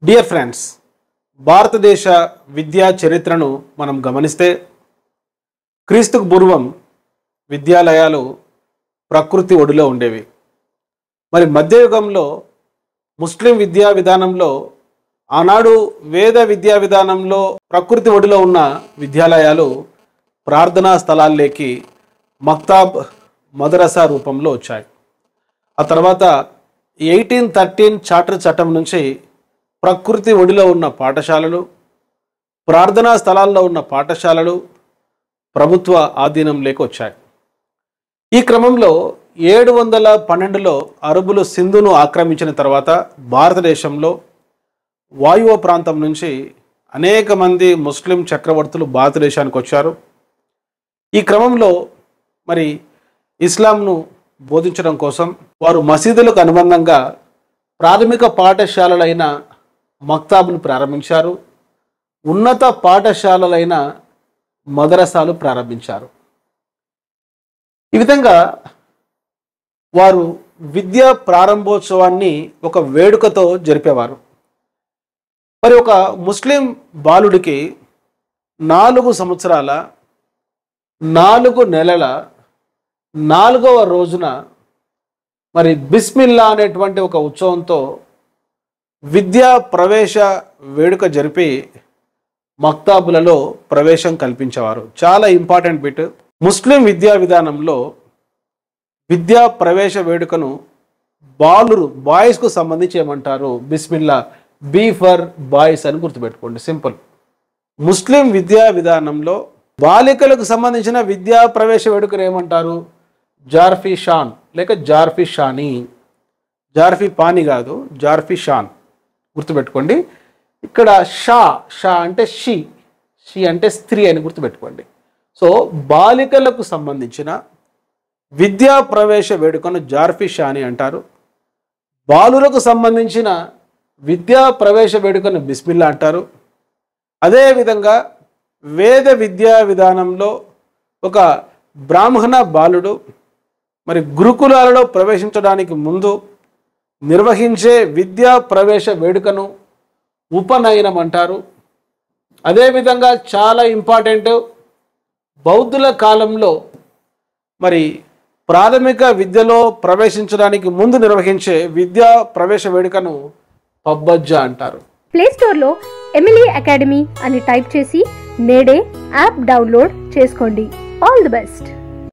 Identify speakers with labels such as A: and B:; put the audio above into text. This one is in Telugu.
A: డియర్ ఫ్రెండ్స్, భారతదేశ విద్యా చరిత్రను మనం గమనిస్తే క్రీస్తుకు పూర్వం విద్యాలయాలు ప్రకృతి ఒడిలో ఉండేవి. మరి మధ్యయుగంలో ముస్లిం విద్యా విధానంలో ఆనాడు వేద విద్యా విధానంలో ప్రకృతి ఒడిలో ఉన్న విద్యాలయాలు ప్రార్థనా స్థలాల్లోకి మక్తాబ్ మదరసా రూపంలో వచ్చాయి. ఆ తర్వాత 1813 చార్టర్ చట్టం నుంచి ప్రకృతి ఒడిలో ఉన్న పాఠశాలలు, ప్రార్థనా స్థలాల్లో ఉన్న పాఠశాలలు ప్రభుత్వ ఆధీనంలోకి వచ్చాయి. ఈ క్రమంలో 712లో అరబులు సింధును ఆక్రమించిన తర్వాత భారతదేశంలో వాయువ్య ప్రాంతం నుంచి అనేక మంది ముస్లిం చక్రవర్తులు భారతదేశానికి వచ్చారు. ఈ క్రమంలో మరి ఇస్లాంను బోధించడం కోసం వారు మసీదులకు అనుబంధంగా ప్రాథమిక పాఠశాలలైన మక్తాబులు ప్రారంభించారు. ఉన్నత పాఠశాలలైన మదరసాలు ప్రారంభించారు. ఈ విధంగా వారు విద్యా ప్రారంభోత్సవాన్ని ఒక వేడుకతో జరిపేవారు. మరి ఒక ముస్లిం బాలుడికి 4 సంవత్సరాల 4 నెలల 4వ రోజున మరి బిస్మిల్లా అనేటువంటి ఒక ఉత్సవంతో విద్యా ప్రవేశ వేడుక జరిపి మక్తాబులలో ప్రవేశం కల్పించేవారు. చాలా ఇంపార్టెంట్ బిట్. ముస్లిం విద్యా విధానంలో విద్యా ప్రవేశ వేడుకను బాయ్స్కు సంబంధించి ఏమంటారు? బిస్మిల్లా, బీ ఫర్ బాయ్స్ అని గుర్తుపెట్టుకోండి. సింపుల్. ముస్లిం విద్యా విధానంలో బాలికలకు సంబంధించిన విద్యా ప్రవేశ వేడుకను ఏమంటారు? జార్ఫీ షాన్ లేక జార్ఫీ షానీ. జార్ఫీ పానీ కాదు, జార్ఫీ షాన్ గుర్తుపెట్టుకోండి. ఇక్కడ షా అంటే షీ అంటే స్త్రీ అని గుర్తుపెట్టుకోండి. సో బాలికలకు సంబంధించిన విద్యా ప్రవేశ వేడుకను జార్ఫీ షానీ అంటారు. బాలులకు సంబంధించిన విద్యా ప్రవేశ వేడుకను బిస్మిల్లా అంటారు. అదేవిధంగా వేద విద్యా విధానంలో ఒక బ్రాహ్మణ బాలుడు మరి గురుకులాలలో ప్రవేశించడానికి ముందు నిర్వహించే విద్యా ప్రవేశ వేడుకను ఉపనయనం అంటారు. అదేవిధంగా చాలా ఇంపార్టెంట్, బౌద్ధుల కాలంలో మరి ప్రాథమిక విద్యలో ప్రవేశించడానికి ముందు నిర్వహించే విద్యా ప్రవేశ వేడుకను పబ్బజ్జా అంటారు.
B: ప్లే స్టోర్లో ఎమిలీ అకాడమీ అని టైప్ చేసి నేడే యాప్ డౌన్లోడ్ చేసుకోండి. All the best.